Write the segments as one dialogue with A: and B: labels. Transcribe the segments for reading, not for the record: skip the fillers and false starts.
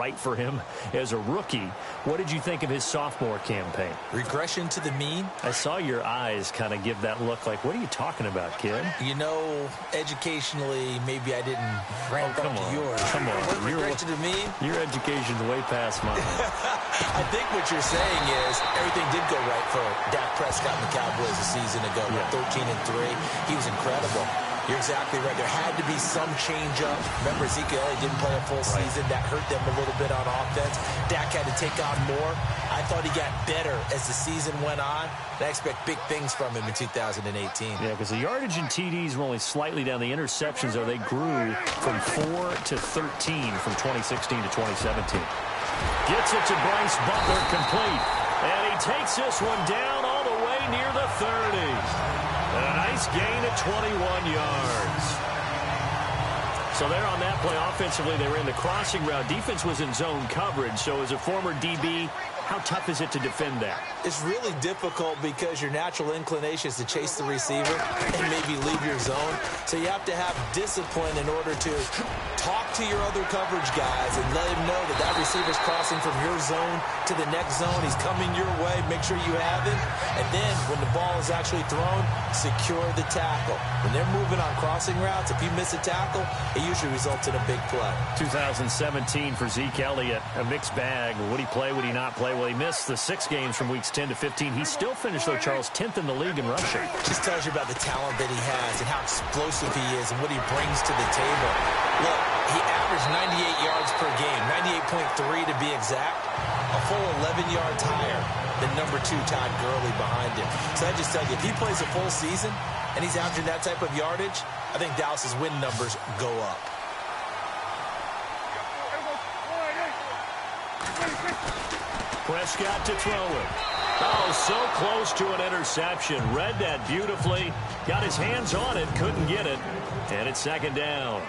A: right for him as a rookie. What did you think of his sophomore campaign?
B: Regression to the mean.
A: I saw your eyes kind of give that look like, what are you talking about, kid?
B: You know, educationally, maybe I didn't rank up to yours.
A: Come on.
B: Regression to the mean?
A: Your education's way past mine.
B: I think what you're saying is everything did go right for Dak Prescott and the Cowboys a season ago.
A: Yeah.
B: 13-3. He was incredible. You're exactly right. There had to be some change-up. Remember, Ezekiel didn't play a full season. That hurt them a little bit on offense. Dak had to take on more. I thought he got better as the season went on. And I expect big things from him in 2018.
A: Yeah, because the yardage and TDs were only slightly down. The interceptions, though, they grew from 4 to 13 from 2016 to 2017. Gets it to Bryce Butler, complete. And he takes this one down all the way near the 30. A nice gain of 21 yards. So there on that play, offensively, they ran the crossing route. Defense was in zone coverage. So as a former DB, how tough is it to defend that?
B: It's really difficult because your natural inclination is to chase the receiver and maybe leave your zone. So you have to have discipline in order to talk to your other coverage guys and let him know that that receiver's crossing from your zone to the next zone. He's coming your way. Make sure you have him. And then when the ball is actually thrown, secure the tackle. When they're moving on crossing routes, if you miss a tackle, it usually results in a big play.
A: 2017 for Zeke Elliott, a mixed bag. Would he play? Would he not play? Well, he missed the 6 games from weeks 10 to 15. He still finished, though, Charles, 10th in the league in rushing.
B: Just tells you about the talent that he has and how explosive he is and what he brings to the table. Look, he averaged 98 yards per game, 98.3 to be exact, a full 11 yards higher than number 2 Todd Gurley behind him. So I just tell you, if he plays a full season and he's averaging that type of yardage, I think Dallas's win numbers go up.
A: Prescott to throw it. Oh, so close to an interception. Read that beautifully. Got his hands on it, couldn't get it. And it's second down.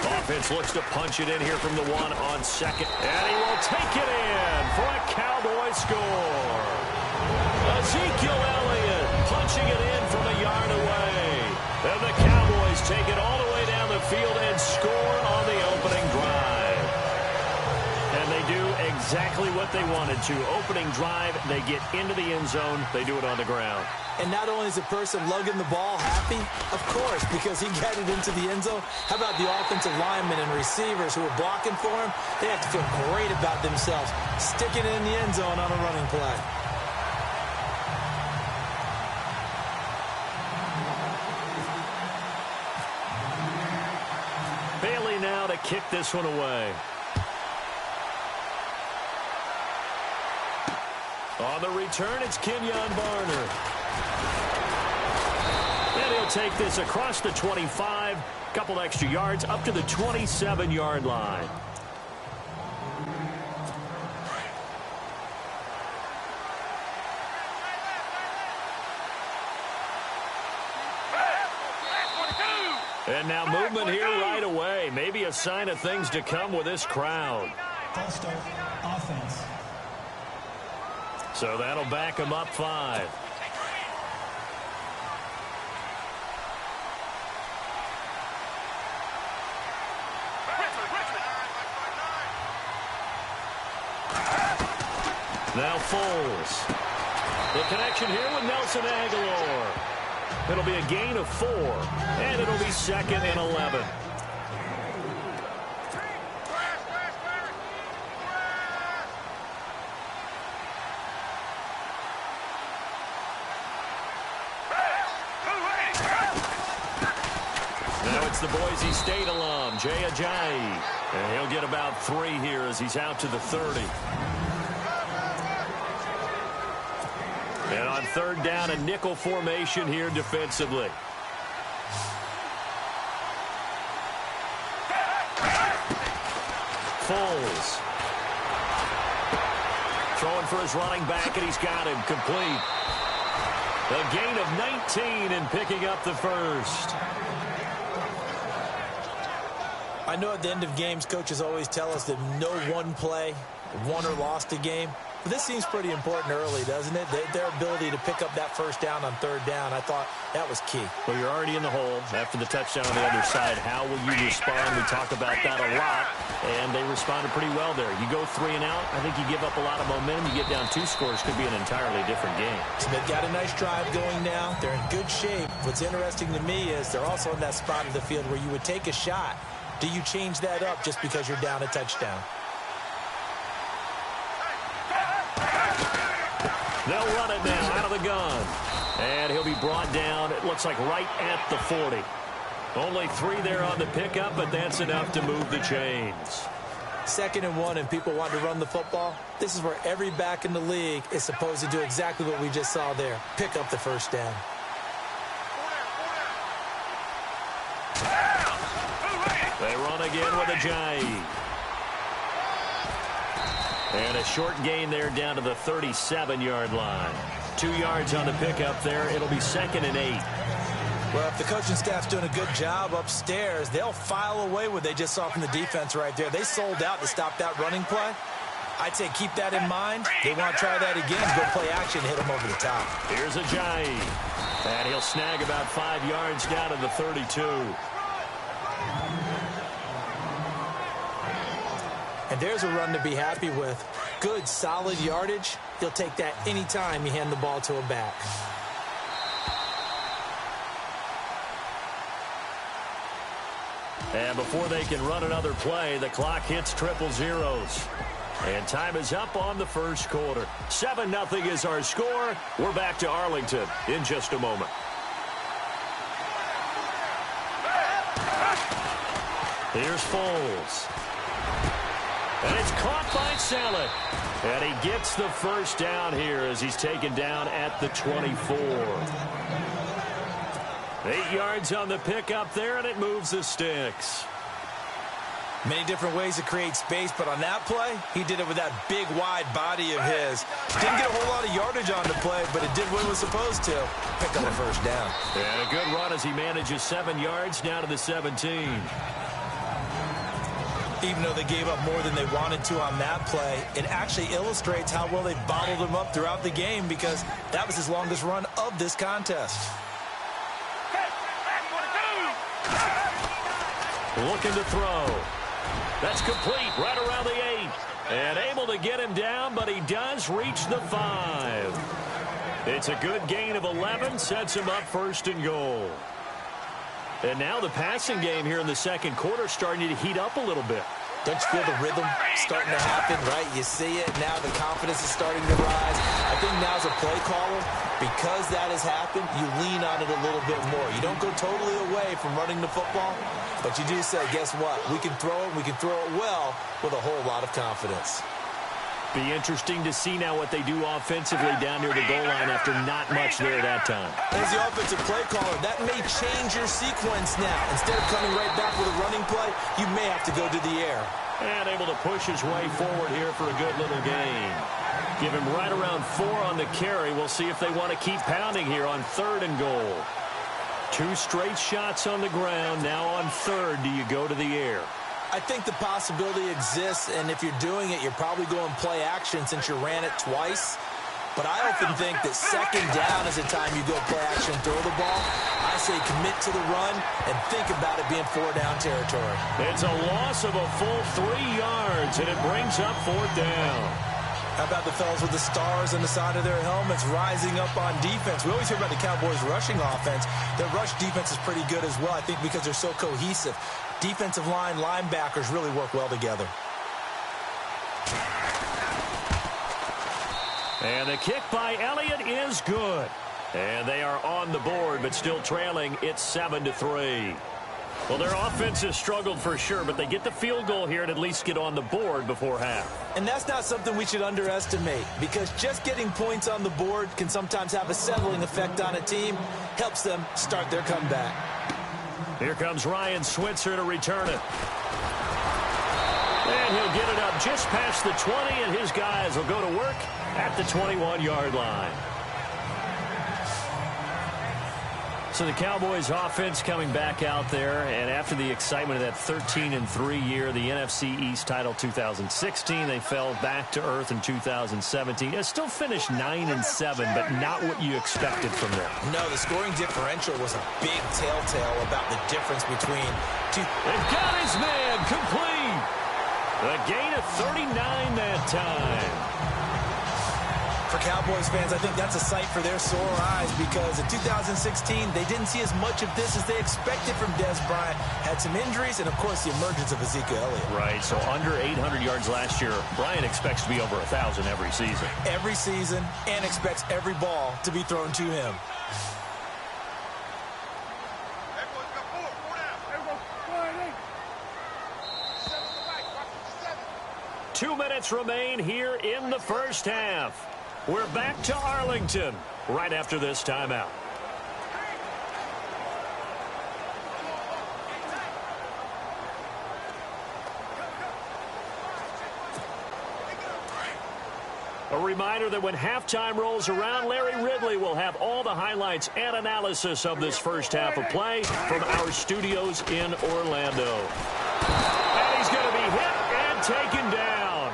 A: Offense looks to punch it in here from the one on second. And he will take it in for a Cowboy score. Ezekiel Elliott punching it in from a yard away. And the Cowboys take it all the way down the field and score on the opening drive. And they do exactly what they wanted to. Opening drive, they get into the end zone. They do it on the ground.
B: And not only is the person lugging the ball happy, of course, because he got it into the end zone. How about the offensive linemen and receivers who are blocking for him? They have to feel great about themselves, sticking it in the end zone on a running play.
A: Bailey now to kick this one away. On the return, it's Kenyon Barner. And he'll take this across the 25, couple extra yards, up to the 27-yard line. And now movement here right away. Maybe a sign of things to come with this crowd.
C: False start, offense.
A: So that'll back him up 5. Now Foles. The connection here with Nelson Aguilar. It'll be a gain of 4, and it'll be second and 11. Now it's the Boise State alum, Jay Ajayi. And he'll get about 3 here as he's out to the 30. And on third down, a nickel formation here defensively. Foles. Throwing for his running back, and he's got him complete. A gain of 19 and picking up the first.
B: I know at the end of games, coaches always tell us that no one play won or lost a game. But this seems pretty important early, doesn't it? Their ability to pick up that first down on third down, I thought that was key.
A: Well, you're already in the hole after the touchdown on the other side. How will you respond? We talk about that a lot, and they responded pretty well there. You go 3 and out, I think you give up a lot of momentum. You get down 2 scores, could be an entirely different game.
B: Smith got a nice drive going now. They're in good shape. What's interesting to me is they're also in that spot of the field where you would take a shot. Do you change that up just because you're down a touchdown?
A: They'll run it now out of the gun. And he'll be brought down, it looks like right at the 40. Only 3 there on the pickup, but that's enough to move the chains.
B: 2nd and 1, and people want to run the football. This is where every back in the league is supposed to do exactly what we just saw there. Pick up the first down.
A: They run again with a jive. And a short gain there down to the 37-yard line. 2 yards on the pickup there. It'll be 2nd and 8.
B: Well, if the coaching staff's doing a good job upstairs, they'll file away what they just saw from the defense right there. They sold out to stop that running play. I'd say keep that in mind. They want to try that again. Go play action, hit them over the top.
A: Here's a jive. And he'll snag about 5 yards down to the 32.
B: And there's a run to be happy with. Good, solid yardage. He'll take that anytime you hand the ball to a back.
A: And before they can run another play, the clock hits triple zeros. And time is up on the first quarter. 7-0 is our score. We're back to Arlington in just a moment. Here's Foles. And it's caught by Saleh. And he gets the first down here as he's taken down at the 24. 8 yards on the pickup there, and it moves the sticks.
B: Many different ways to create space, but on that play, he did it with that big, wide body of his. Didn't get a whole lot of yardage on the play, but it did what it was supposed to. Pick up a first down.
A: And a good run as he manages 7 yards down to the 17.
B: Even though they gave up more than they wanted to on that play, it actually illustrates how well they bottled him up throughout the game because that was his longest run of this contest.
A: Looking to throw. That's complete right around the 8. And able to get him down, but he does reach the 5. It's a good gain of 11, sets him up 1st and goal. And now the passing game here in the second quarter starting to heat up a little bit.
B: Don't you feel the rhythm starting to happen, right? You see it. Now the confidence is starting to rise. I think now as a play caller, because that has happened, you lean on it a little bit more. You don't go totally away from running the football, but you do say, guess what? We can throw it. We can throw it well with a whole lot of confidence.
A: Be interesting to see now what they do offensively down near the goal line after not much there that time.
B: As the offensive play caller, that may change your sequence now. Instead of coming right back with a running play, you may have to go to the air.
A: And able to push his way forward here for a good little gain. Give him right around 4 on the carry. We'll see if they want to keep pounding here on 3rd and goal. 2 straight shots on the ground. Now on 3rd, do you go to the air?
B: I think the possibility exists, and if you're doing it, you're probably going play action since you ran it twice. But I often think that 2nd down is the time you go play action and throw the ball. I say commit to the run and think about it being 4-down territory.
A: It's a loss of a full 3 yards, and it brings up 4th down.
B: How about the fellas with the stars on the side of their helmets rising up on defense? We always hear about the Cowboys' rushing offense. Their rush defense is pretty good as well, I think, because they're so cohesive. Defensive line, linebackers really work well together.
A: And the kick by Elliott is good. And they are on the board, but still trailing. It's 7-3. Well, their offense has struggled for sure, but they get the field goal here and at least get on the board before half.
B: And that's not something we should underestimate, because just getting points on the board can sometimes have a settling effect on a team. Helps them start their comeback.
A: Here comes Ryan Switzer to return it. And he'll get it up just past the 20, and his guys will go to work at the 21-yard line. So the Cowboys offense coming back out there, and after the excitement of that 13-3 year, the NFC East title 2016, they fell back to earth in 2017. They still finished 9-7, but not what you expected from them.
B: No, the scoring differential was a big telltale about the difference between two.
A: They've got his man complete. A gain of 39 that time.
B: For Cowboys fans, I think that's a sight for their sore eyes because in 2016, they didn't see as much of this as they expected from Dez Bryant. Had some injuries and, of course, the emergence of Ezekiel Elliott.
A: Right, so under 800 yards last year, Bryant expects to be over 1,000 every season.
B: Every season, and expects every ball to be thrown to him.
A: 2 minutes remain here in the first half. We're back to Arlington right after this timeout. A reminder that when halftime rolls around, Larry Ridley will have all the highlights and analysis of this first half of play from our studios in Orlando. And he's going to be hit and taken down.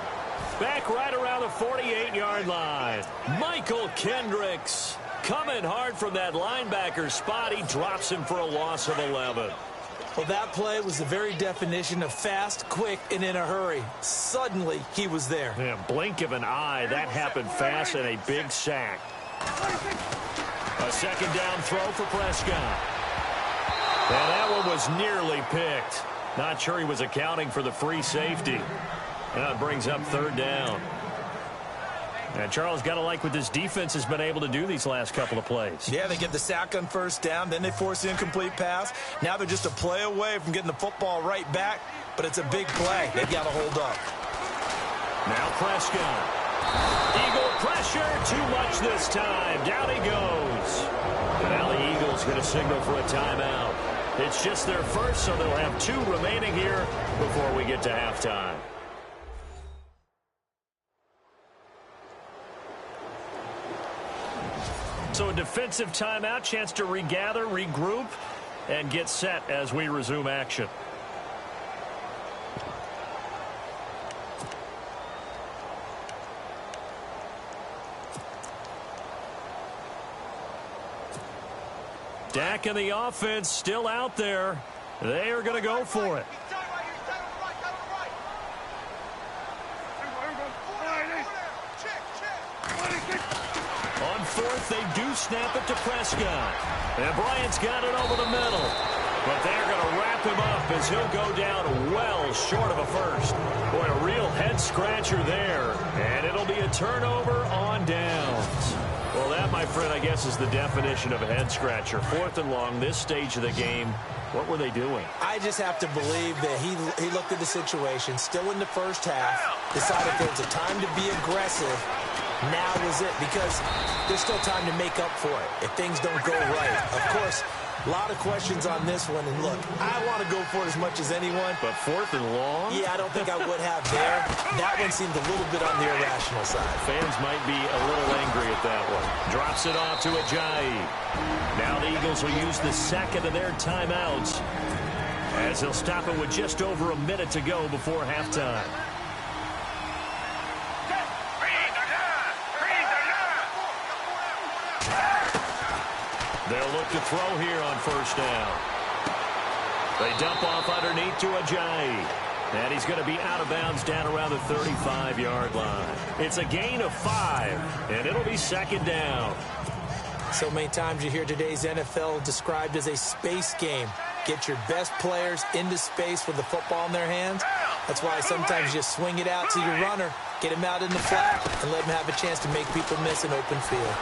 A: Back right around the 48-yard line. Michael Kendricks coming hard from that linebacker spot. He drops him for a loss of 11.
B: Well, that play was the very definition of fast, quick, and in a hurry. Suddenly, he was there.
A: Yeah, blink of an eye. That happened fast and a big sack. A second down throw for Prescott. And that one was nearly picked. Not sure he was accounting for the free safety. That brings up third down. And Charles, got to like what this defense has been able to do these last couple of plays.
B: Yeah, they get the sack on first down, then they force the incomplete pass. Now they're just a play away from getting the football right back, but it's a big play. They've got to hold up.
A: Now Prescott. Eagle pressure, too much this time. Down he goes. Now the Eagles going to signal for a timeout. It's just their first, so they'll have 2 remaining here before we get to halftime. So a defensive timeout, chance to regather, regroup, and get set as we resume action. Dak and the offense still out there. They are going to go for it. On fourth, they do snap it to Prescott. And Bryant's got it over the middle. But they're going to wrap him up as he'll go down well short of a first. Boy, a real head-scratcher there. And it'll be a turnover on downs. Well, that, my friend, I guess is the definition of a head-scratcher. 4th and long, this stage of the game. What were they doing?
B: I just have to believe that he looked at the situation, still in the first half, decided there's a time to be aggressive. Now was it, because there's still time to make up for it if things don't go right. Of course, a lot of questions on this one. And look, I want to go for it as much as anyone.
A: But 4th and long?
B: Yeah, I don't think I would have there. That one seemed a little bit on the irrational side.
A: Fans might be a little angry at that one. Drops it off to Ajayi. Now the Eagles will use the second of their timeouts as they'll stop it with just over a minute to go before halftime. They'll look to throw here on first down. They dump off underneath to Ajayi. And he's going to be out of bounds down around the 35-yard line. It's a gain of 5, and it'll be second down.
B: So many times you hear today's NFL described as a space game. Get your best players into space with the football in their hands. That's why sometimes you just swing it out to your runner, get him out in the flat, and let him have a chance to make people miss an open field.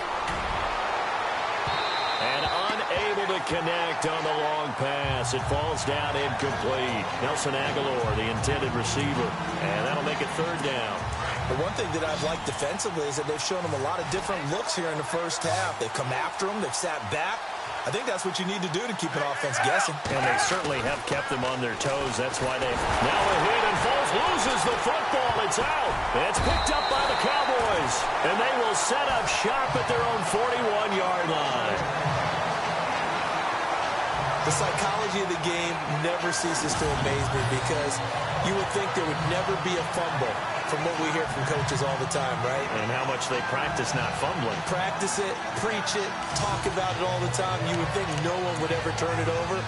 A: And unable to connect on the long pass. It falls down incomplete. Nelson Aguilar, the intended receiver. And that'll make it third down.
B: The one thing that I've liked defensively is that they've shown them a lot of different looks here in the first half. They've come after them. They've sat back. I think that's what you need to do to keep an offense guessing.
A: And they certainly have kept them on their toes. That's why they now a hit and Foles loses the football. It's out. It's picked up by the Cowboys. And they will set up shop at their own 41-yard line.
B: The psychology of the game never ceases to amaze me because you would think there would never be a fumble from what we hear from coaches all the time, right?
A: And how much they practice not fumbling.
B: Practice it, preach it, talk about it all the time. You would think no one would ever turn it over.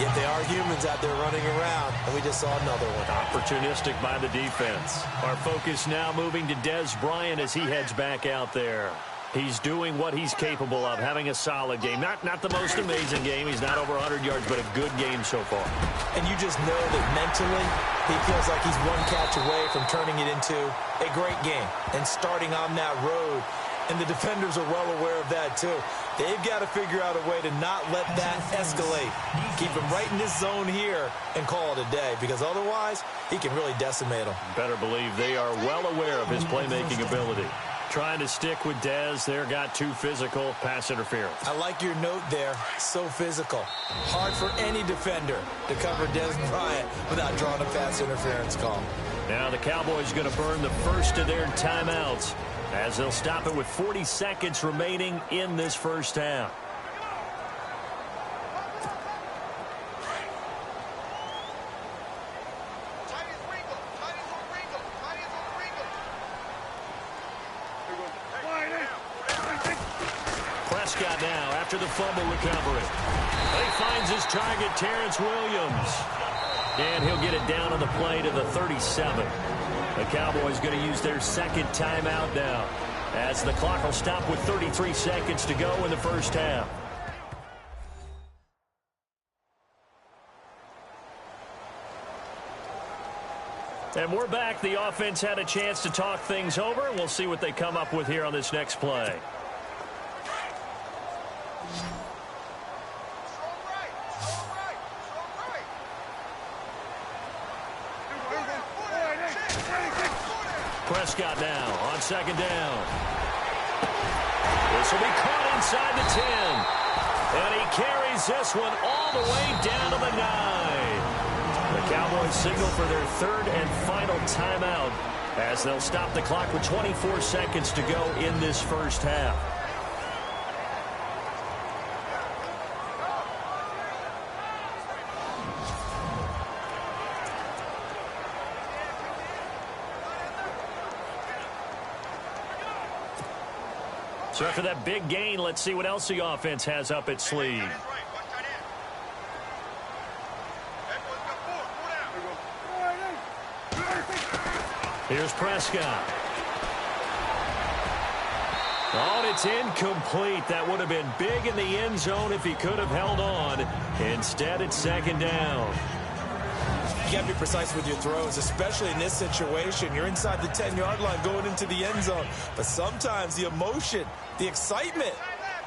B: Yet they are humans out there running around, and we just saw another one.
A: Opportunistic by the defense. Our focus now moving to Dez Bryant as he heads back out there. He's doing what he's capable of, having a solid game. Not the most amazing game. He's not over 100 yards, but a good game so far.
B: And you just know that mentally he feels like he's one catch away from turning it into a great game and starting on that road. And the defenders are well aware of that, too. They've got to figure out a way to not let that escalate. Keep him right in this zone here and call it a day, because otherwise he can really decimate them.
A: Better believe they are well aware of his playmaking ability. Trying to stick with Dez. There got too physical. Pass interference.
B: I like your note there. So physical. Hard for any defender to cover Dez Bryant without drawing a pass interference call.
A: Now the Cowboys going to burn the first of their timeouts as they'll stop it with 40 seconds remaining in this first half. Prescott now after the fumble recovery. He finds his target, Terrence Williams. And he'll get it down on the play to the 37. The Cowboys going to use their second timeout now as the clock will stop with 33 seconds to go in the first half. And we're back. The offense had a chance to talk things over. We'll see what they come up with here on this next play. Prescott now on second down. This will be caught inside the 10. And he carries this one all the way down to the 9. The Cowboys signal for their third and final timeout as they'll stop the clock with 24 seconds to go in this first half. So after that big gain, let's see what else the offense has up its sleeve. Here's Prescott. Oh, and it's incomplete. That would have been big in the end zone if he could have held on. Instead, it's second down.
B: You got to be precise with your throws, especially in this situation. You're inside the 10-yard line going into the end zone. But sometimes the emotion, the excitement,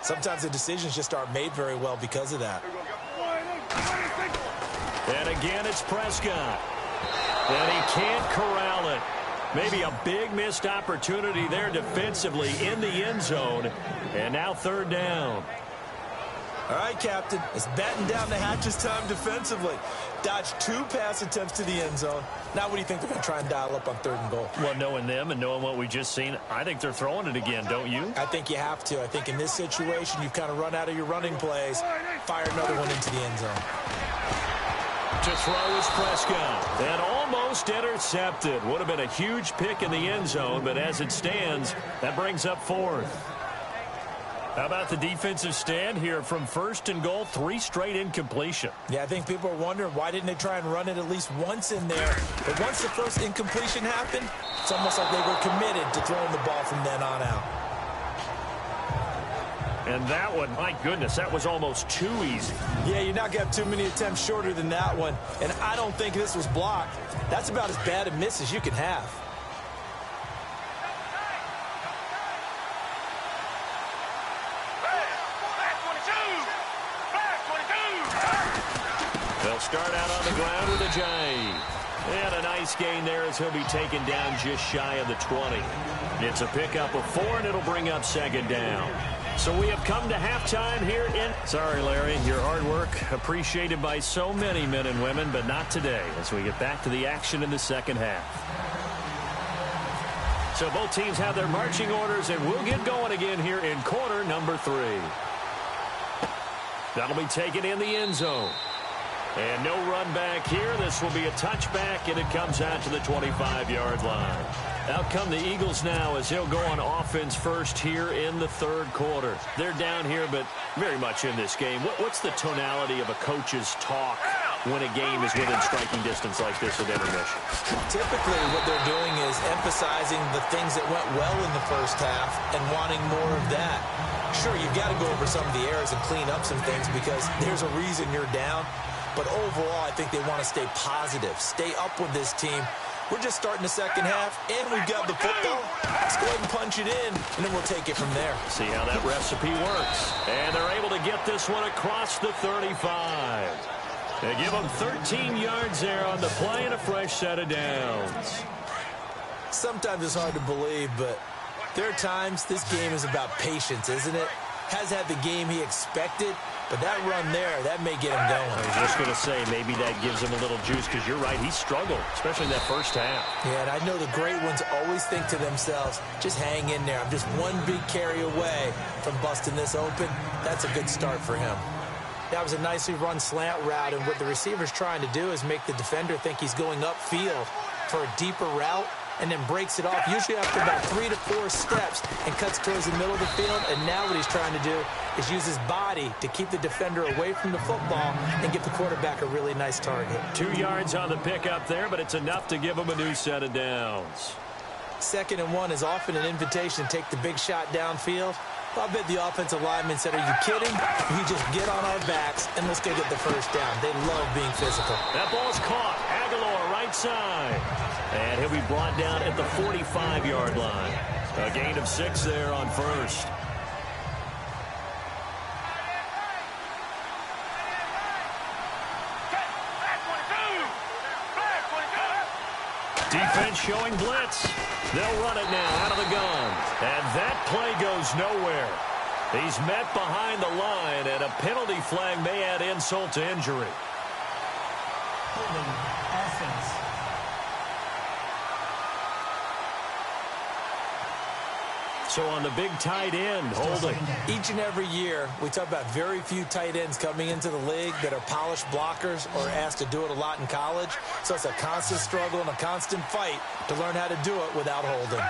B: sometimes the decisions just aren't made very well because of that.
A: And again, it's Prescott. And he can't corral it. Maybe a big missed opportunity there defensively in the end zone. And now third down.
B: All right, Captain, it's batten down the hatches time defensively. Dodged 2 pass attempts to the end zone. Now what do you think they're going to try and dial up on third and goal?
A: Well, knowing them and knowing what we just seen, I think they're throwing it again, don't you?
B: I think you have to. I think in this situation, you've kind of run out of your running plays. Fire another one into the end zone.
A: To throw is Prescott. And almost intercepted. Would have been a huge pick in the end zone, but as it stands, that brings up fourth. How about the defensive stand here from first and goal, 3 straight incompletion.
B: Yeah, I think people are wondering why didn't they try and run it at least once in there. But once the first incompletion happened, it's almost like they were committed to throwing the ball from then on out.
A: And that one, my goodness, that was almost too easy.
B: Yeah, you're not going to have too many attempts shorter than that one. And I don't think this was blocked. That's about as bad a miss as you can have.
A: They'll start out on the ground with a J. And a nice gain there as he'll be taken down just shy of the 20. It's a pickup of 4, and it'll bring up second down. So we have come to halftime here in... Sorry, Larry, your hard work appreciated by so many men and women, but not today as we get back to the action in the second half. So both teams have their marching orders, and we'll get going again here in quarter number 3. That'll be taken in the end zone. And no run back here. This will be a touchback, and it comes out to the 25-yard line. Out come the Eagles now as they'll go on offense first here in the third quarter. They're down here, but very much in this game. What's the tonality of a coach's talk when a game is within striking distance like this at intermission?
B: Typically, what they're doing is emphasizing the things that went well in the first half and wanting more of that. Sure, you've got to go over some of the errors and clean up some things because there's a reason you're down. But overall, I think they want to stay positive, stay up with this team. We're just starting the second half, and we've got the football. Let's go ahead and punch it in, and then we'll take it from there.
A: See how that recipe works. And they're able to get this one across the 35. They give them 13 yards there on the play and a fresh set of downs.
B: Sometimes it's hard to believe, but there are times this game is about patience, isn't it? Has had the game he expected, but that run there, that may get him going.
A: I was just going to say, maybe that gives him a little juice, because you're right, he struggled, especially in that first half.
B: Yeah, and I know the great ones always think to themselves, just hang in there. I'm just one big carry away from busting this open. That's a good start for him. That was a nicely run slant route, and what the receiver's trying to do is make the defender think he's going upfield for a deeper route, and then breaks it off, usually after about 3 to 4 steps, and cuts towards the middle of the field. And now what he's trying to do is use his body to keep the defender away from the football and give the quarterback a really nice target.
A: 2 yards on the pickup there, but it's enough to give him a new set of downs.
B: 2nd and 1 is often an invitation to take the big shot downfield. I bet the offensive lineman said, are you kidding? We just get on our backs, and let's go get the first down. They love being physical.
A: That ball's caught. Aguilar, right side. And he'll be brought down at the 45-yard line. A gain of 6 there on first. Defense showing blitz. They'll run it now out of the gun. And that play goes nowhere. He's met behind the line, and a penalty flag may add insult to injury.
C: Holding offense.
A: So on the big tight end, holding.
B: Each and every year, we talk about very few tight ends coming into the league that are polished blockers or asked to do it a lot in college. So it's a constant struggle and a constant fight to learn how to do it without holding.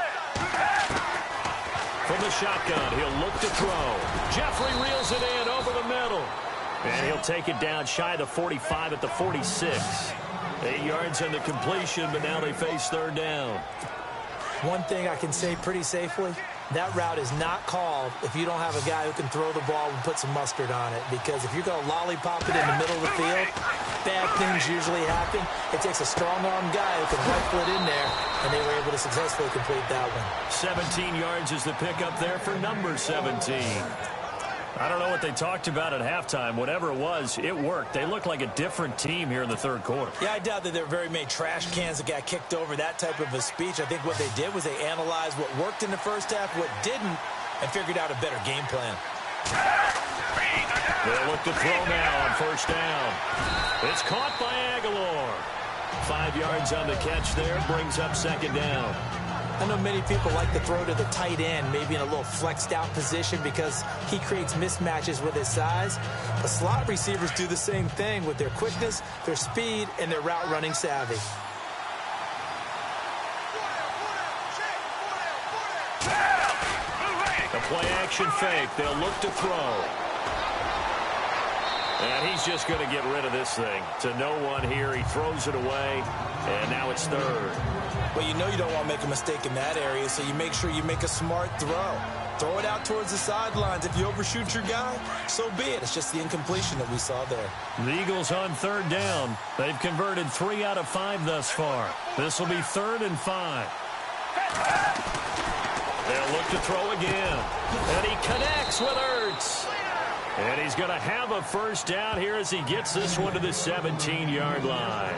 A: From the shotgun, he'll look to throw. Jeffrey reels it in over the middle. And he'll take it down shy of the 45 at the 46. 8 yards on the completion, but now they face third down.
B: One thing I can say pretty safely, that route is not called if you don't have a guy who can throw the ball and put some mustard on it. Because if you're going to lollipop it in the middle of the field, bad things usually happen. It takes a strong-arm guy who can rifle it in there, and they were able to successfully complete that one.
A: 17 yards is the pickup there for number 17. I don't know what they talked about at halftime. Whatever it was, it worked. They look like a different team here in the third quarter.
B: Yeah, I doubt that there were very many trash cans that got kicked over, that type of a speech. I think what they did was they analyzed what worked in the first half, what didn't, and figured out a better game plan.
A: They'll look to throw now on first down. It's caught by Aguilar. 5 yards on the catch there, brings up second down.
B: I know many people like to throw to the tight end, maybe in a little flexed out position because he creates mismatches with his size. But slot receivers do the same thing with their quickness, their speed, and their route running savvy.
A: The play action fake. They'll look to throw. And he's just going to get rid of this thing. To no one here. He throws it away. And now it's third.
B: Well, you know you don't want to make a mistake in that area, so you make sure you make a smart throw. Throw it out towards the sidelines. If you overshoot your guy, so be it. It's just the incompletion that we saw there.
A: The Eagles on third down. They've converted 3 out of 5 thus far. This will be 3rd and 5. They'll look to throw again. And he connects with Ertz. And he's going to have a first down here as he gets this one to the 17-yard line.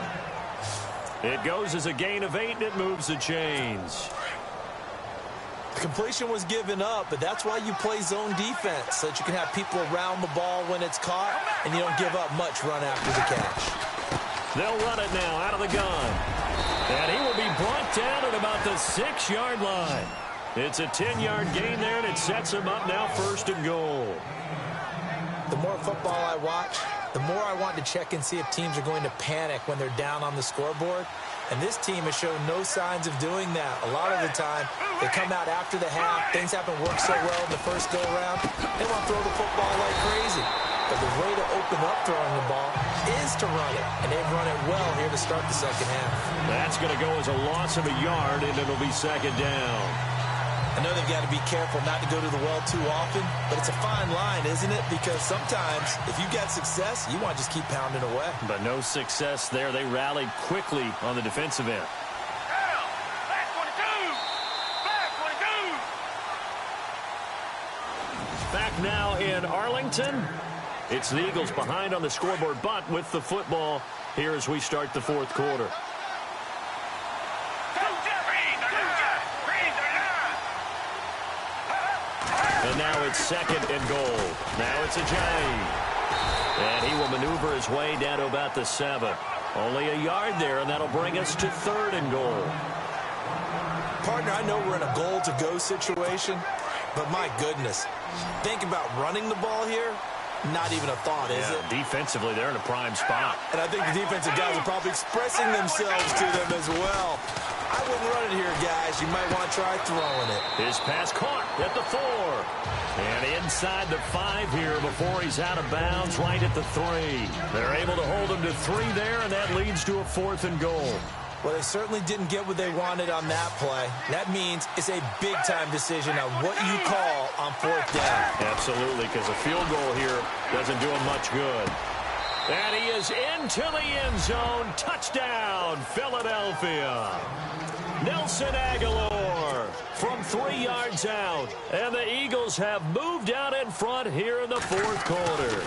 A: It goes as a gain of 8, and it moves the chains.
B: The completion was given up, but that's why you play zone defense, so that you can have people around the ball when it's caught, and you don't give up much run after the catch.
A: They'll run it now out of the gun. And he will be brought down at about the 6-yard line. It's a 10-yard gain there, and it sets him up now 1st and goal.
B: the more football I watch, the more I want to check and see if teams are going to panic when they're down on the scoreboard. And this team has shown no signs of doing that. A lot of the time, they come out after the half. Things haven't worked so well in the first go-around. They want to throw the football like crazy. But the way to open up throwing the ball is to run it. And they've run it well here to start the second half.
A: That's going to go as a loss of a yard, and it'll be second down.
B: I know they've got to be careful not to go to the well too often, but it's a fine line, isn't it? Because sometimes, if you got success, you want to just keep pounding away.
A: But no success there. They rallied quickly on the defensive end. Back now in Arlington. It's the Eagles behind on the scoreboard, but with the football here as we start the fourth quarter. And now it's second and goal. Now it's Ajayi. And he will maneuver his way down to about the 7. Only a yard there, and that'll bring us to third and goal.
B: Partner, I know we're in a goal-to-go situation, but my goodness, think about running the ball here. Not even a thought, is it?
A: Defensively, they're in a prime spot.
B: And I think the defensive guys are probably expressing themselves to them as well. I wouldn't run it here, guys. You might want to try throwing it.
A: His pass caught at the 4. And inside the 5 here before he's out of bounds right at the 3. They're able to hold him to 3 there, and that leads to a 4th and goal.
B: Well, they certainly didn't get what they wanted on that play. That means it's a big-time decision on what you call on 4th down.
A: Absolutely, because a field goal here doesn't do him much good. And he is into the end zone. Touchdown, Philadelphia. Nelson Aguilar from 3 yards out. And the Eagles have moved out in front here in the fourth quarter.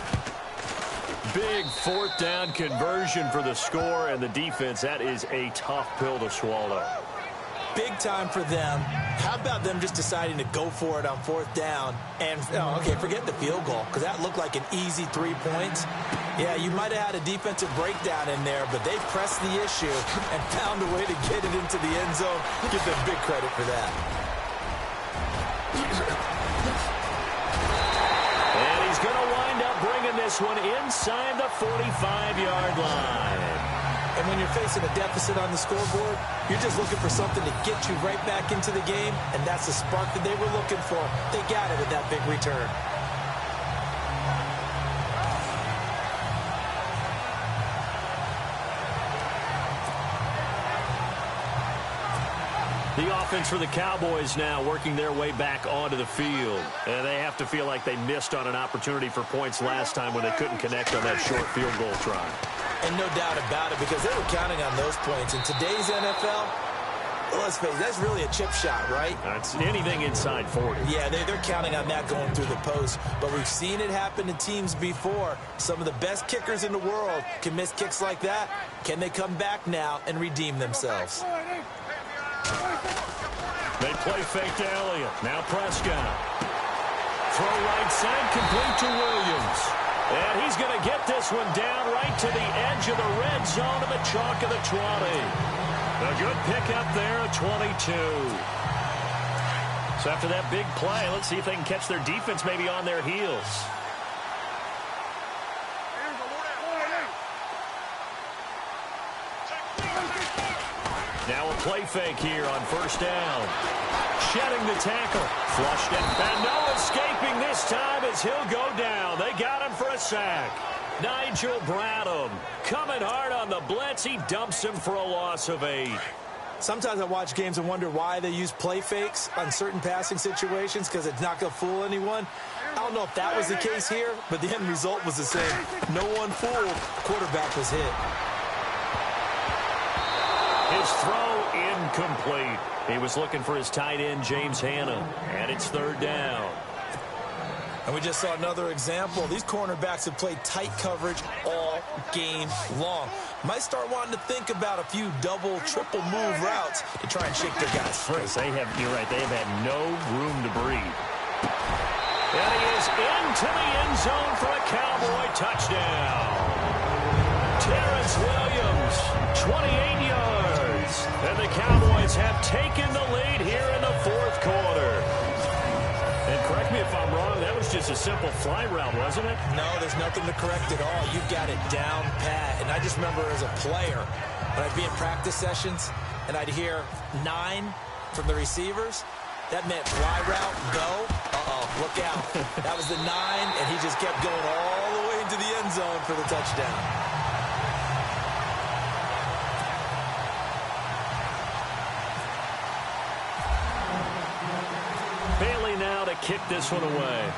A: Big 4th down conversion for the score, and the defense, that is a tough pill to swallow.
B: Big time for them. How about them just deciding to go for it on 4th down? And, okay, forget the field goal, because that looked like an easy 3 points. Yeah, you might have had a defensive breakdown in there, but they pressed the issue and found a way to get it into the end zone. Give them big credit for that.
A: And he's going to wind up bringing this one inside the 45-yard line.
B: And when you're facing a deficit on the scoreboard, you're just looking for something to get you right back into the game, and that's the spark that they were looking for. They got it with that big return.
A: The offense for the Cowboys now working their way back onto the field. And they have to feel like they missed on an opportunity for points last time when they couldn't connect on that short field goal try.
B: And no doubt about it, because they were counting on those points. In today's NFL, well, let's face it, that's really a chip shot, right?
A: It's anything inside 40.
B: Yeah, they're counting on that going through the post. But we've seen it happen to teams before. Some of the best kickers in the world can miss kicks like that. Can they come back now and redeem themselves?
A: They play fake to Elliott. Now Prescott. Throw right side, complete to Williams. And he's going to get this one down right to the edge of the red zone of the chalk of the 20. A good pickup there at 22. So after that big play, let's see if they can catch their defense maybe on their heels. Now a play fake here on 1st down. Shedding the tackle. Flushed it. And no escaping this time as he'll go down. They got him for a sack. Nigel Bradham coming hard on the blitz. He dumps him for a loss of 8.
B: Sometimes I watch games and wonder why they use play fakes on certain passing situations, because it's not going to fool anyone. I don't know if that was the case here, but the end result was the same. No one fooled. Quarterback was hit.
A: His throw incomplete. He was looking for his tight end, James Hanna, and it's 3rd down.
B: And we just saw another example. These cornerbacks have played tight coverage all game long. Might start wanting to think about a few double, triple move routes to try and shake their guys free.
A: You're right, they have had no room to breathe. And he is into the end zone for a Cowboy touchdown. Terrence Williams, 28 yards. And the Cowboys have taken the lead here in the fourth quarter. And correct me if I'm wrong, that was just a simple fly route, wasn't it?
B: No, there's nothing to correct at all. You've got it down pat. And I just remember as a player, when I'd be in practice sessions and I'd hear 9 from the receivers, that meant fly route, go. Uh-oh, look out. That was the 9, and he just kept going all the way into the end zone for the touchdown.
A: Bailey now to kick this one away.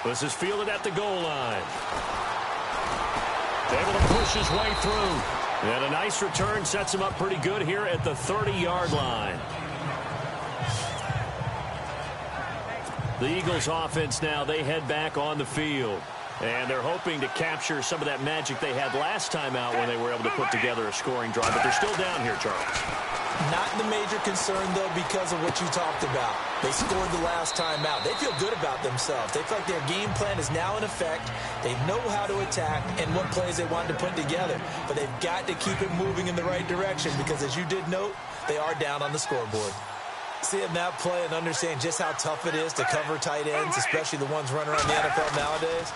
A: This is fielded at the goal line. Able to push his way through. And a nice return sets him up pretty good here at the 30-yard line. The Eagles offense now, they head back on the field. And they're hoping to capture some of that magic they had last time out when they were able to put together a scoring drive. But they're still down here, Charles.
B: Not the major concern, though, because of what you talked about. They scored the last time out. They feel good about themselves. They feel like their game plan is now in effect. They know how to attack and what plays they want to put together. But they've got to keep it moving in the right direction because, as you did note, they are down on the scoreboard. Seeing that play and understand just how tough it is to cover tight ends, especially the ones running around the NFL nowadays,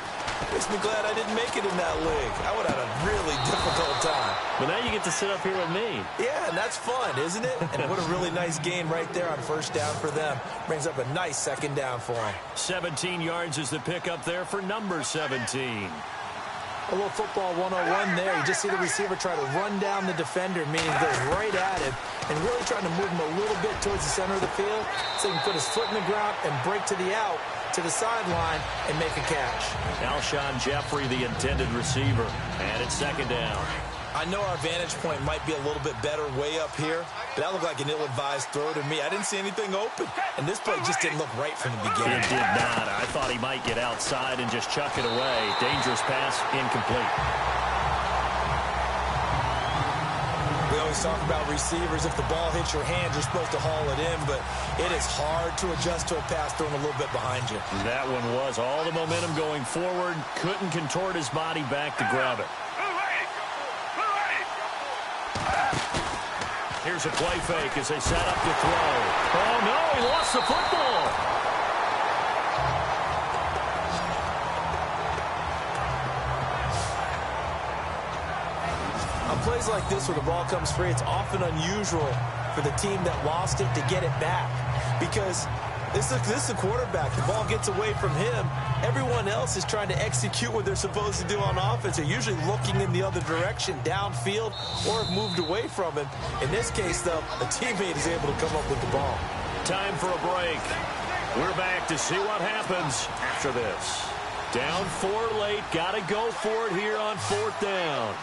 B: makes me glad I didn't make it in that league. I would have had a really difficult time.
A: But now you get to sit up here with me.
B: Yeah, and that's fun, isn't it? And what a really nice gain right there on first down for them. Brings up a nice second down for them.
A: 17 yards is the pickup there for number 17.
B: A little football 101 there. You just see the receiver try to run down the defender, meaning goes right at him, and really trying to move him a little bit towards the center of the field so he can put his foot in the ground and break to the out, to the sideline, and make a catch.
A: Alshon Jeffrey, the intended receiver, and it's second down.
B: I know our vantage point might be a little bit better way up here, but that looked like an ill-advised throw to me. I didn't see anything open, and this play just didn't look right from the beginning.
A: It did not. I thought he might get outside and just chuck it away. Dangerous pass, incomplete.
B: We always talk about receivers. If the ball hits your hand, you're supposed to haul it in, but it is hard to adjust to a pass thrown a little bit behind you.
A: That one was all the momentum going forward. Couldn't contort his body back to grab it. Here's a play fake as they set up to throw. Oh, no, he lost the football.
B: On plays like this where the ball comes free, it's often unusual for the team that lost it to get it back because this is the quarterback. The ball gets away from him. Everyone else is trying to execute what they're supposed to do on offense. They're usually looking in the other direction, downfield, or have moved away from him. In this case, though, a teammate is able to come up with the ball.
A: Time for a break. We're back to see what happens after this. Down 4 late. Got to go for it here on 4th down.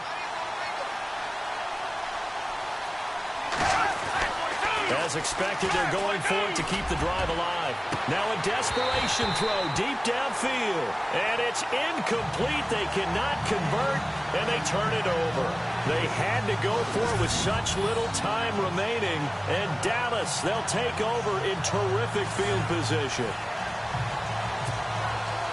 A: As expected, they're going for it to keep the drive alive. Now a desperation throw deep downfield. And it's incomplete. They cannot convert, and they turn it over. They had to go for it with such little time remaining. And Dallas, they'll take over in terrific field position.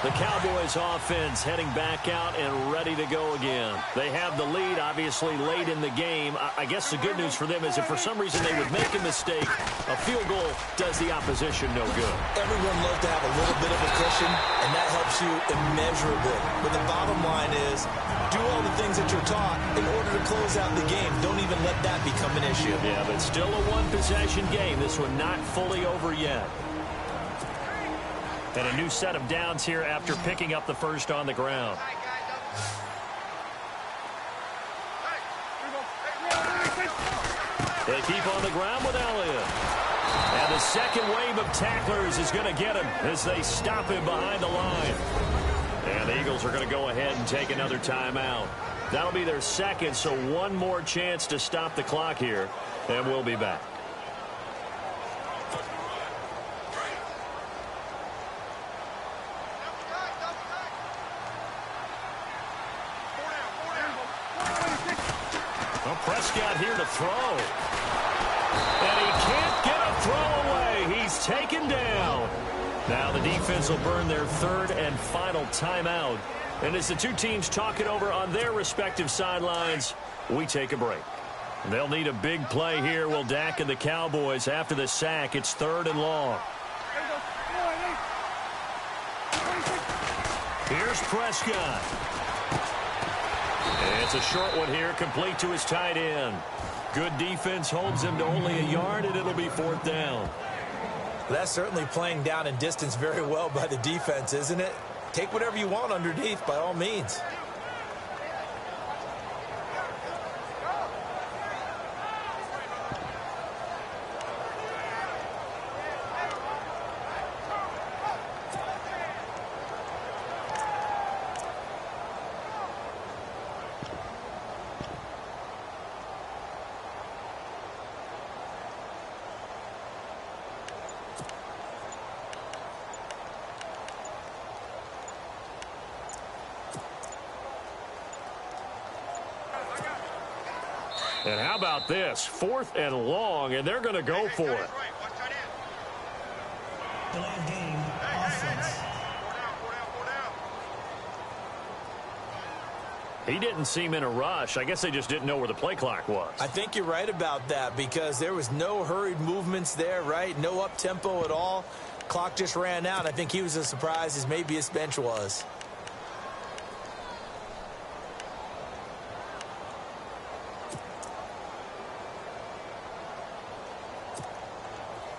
A: The Cowboys offense heading back out and ready to go again. They have the lead, obviously, late in the game. I guess the good news for them is if for some reason they would make a mistake, a field goal does the opposition no good.
B: Everyone loves to have a little bit of a cushion, and that helps you immeasurably. But the bottom line is, do all the things that you're taught in order to close out the game. Don't even let that become an issue.
A: Yeah, but still a one-possession game. This one not fully over yet. And a new set of downs here after picking up the first on the ground. They keep on the ground with Elliott. And the second wave of tacklers is going to get him as they stop him behind the line. And the Eagles are going to go ahead and take another timeout. That'll be their second, so one more chance to stop the clock here. And we'll be back. Prescott here to throw. And he can't get a throw away. He's taken down. Now the defense will burn their third and final timeout. And as the two teams talk it over on their respective sidelines, we take a break. They'll need a big play here. Will Dak and the Cowboys after the sack. It's 3rd and long. Here's Prescott. And it's a short one here, complete to his tight end. Good defense holds him to only a yard, and it'll be 4th down.
B: That's certainly playing down in distance very well by the defense, isn't it? Take whatever you want underneath, by all means.
A: And how about this? 4th and long, and they're going to go for it.
C: Delay of game, offense.
A: He didn't seem in a rush. I guess they just didn't know where the play clock was.
B: I think you're right about that because there was no hurried movements there, right? No up-tempo at all. Clock just ran out. I think he was as surprised as maybe his bench was.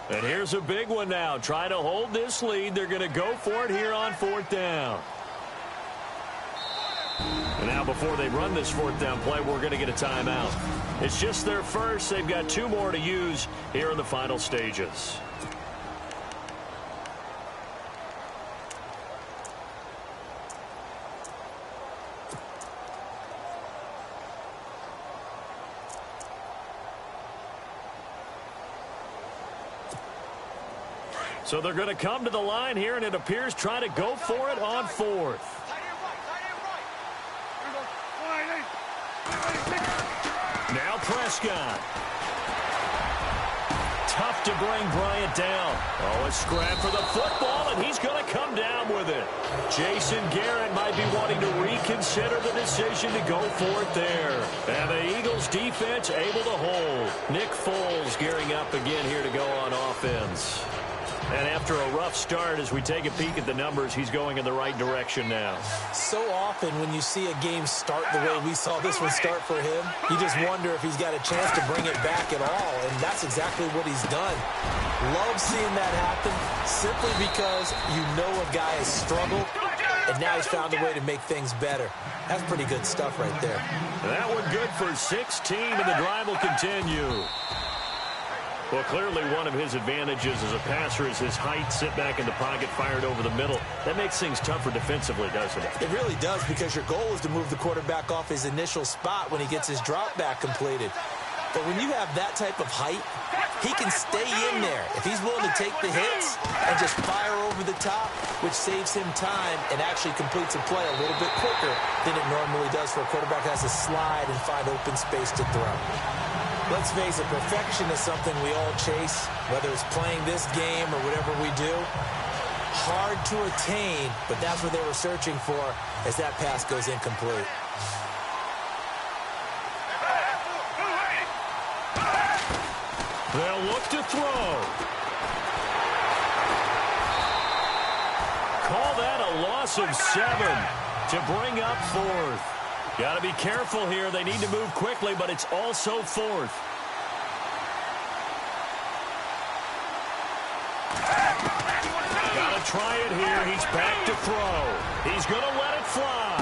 A: And here's a big one now. Try to hold this lead. They're going to go for it here on 4th down. And now before they run this 4th down play, we're going to get a timeout. It's just their first. They've got 2 more to use here in the final stages. So they're going to come to the line here, and it appears try to go for it on 4th. Now Prescott. Tough to bring Bryant down. Oh, a scrap for the football, and he's going to come down with it. Jason Garrett might be wanting to reconsider the decision to go for it there. And the Eagles defense able to hold. Nick Foles gearing up again here to go on offense. And after a rough start, as we take a peek at the numbers, he's going in the right direction now.
B: So often when you see a game start the way we saw this one start for him, you just wonder if he's got a chance to bring it back at all, and that's exactly what he's done. Love seeing that happen simply because you know a guy has struggled, and now he's found a way to make things better. That's pretty good stuff right there.
A: That one good for 16, and the drive will continue. Well, clearly one of his advantages as a passer is his height, sit back in the pocket, fired over the middle. That makes things tougher defensively, doesn't it?
B: It really does, because your goal is to move the quarterback off his initial spot when he gets his drop back completed. But when you have that type of height, he can stay in there if he's willing to take the hits and just fire over the top, which saves him time and actually completes a play a little bit quicker than it normally does for a quarterback that has to slide and find open space to throw. Let's face it, perfection is something we all chase, whether it's playing this game or whatever we do. Hard to attain, but that's what they were searching for as that pass goes incomplete.
A: They'll look to throw. Call that a loss of 7 to bring up 4th. Got to be careful here. They need to move quickly, but it's also 4th. Got to try it here. He's back to throw. He's going to let it fly.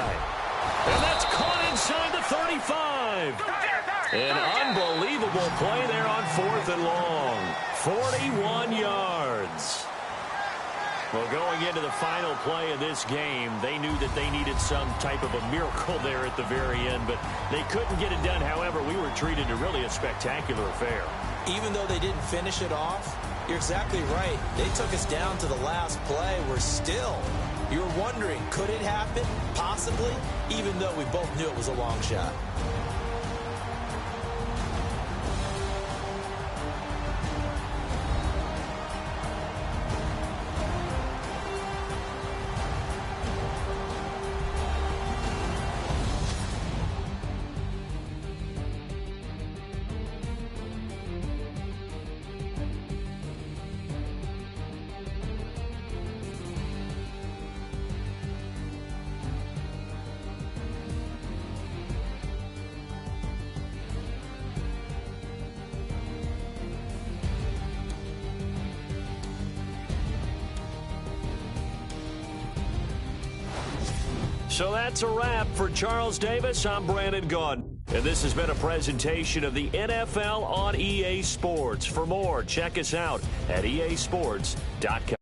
A: And that's caught inside the 35. An unbelievable play there on 4th and long. 41 yards. Well, going into the final play of this game, they knew that they needed some type of a miracle there at the very end, but they couldn't get it done. However, we were treated to really a spectacular affair.
B: Even though they didn't finish it off, you're exactly right. They took us down to the last play. You're wondering, could it happen? Possibly, even though we both knew it was a long shot.
A: So that's a wrap for Charles Davis. I'm Brandon Gaudin. And this has been a presentation of the NFL on EA Sports. For more, check us out at easports.com.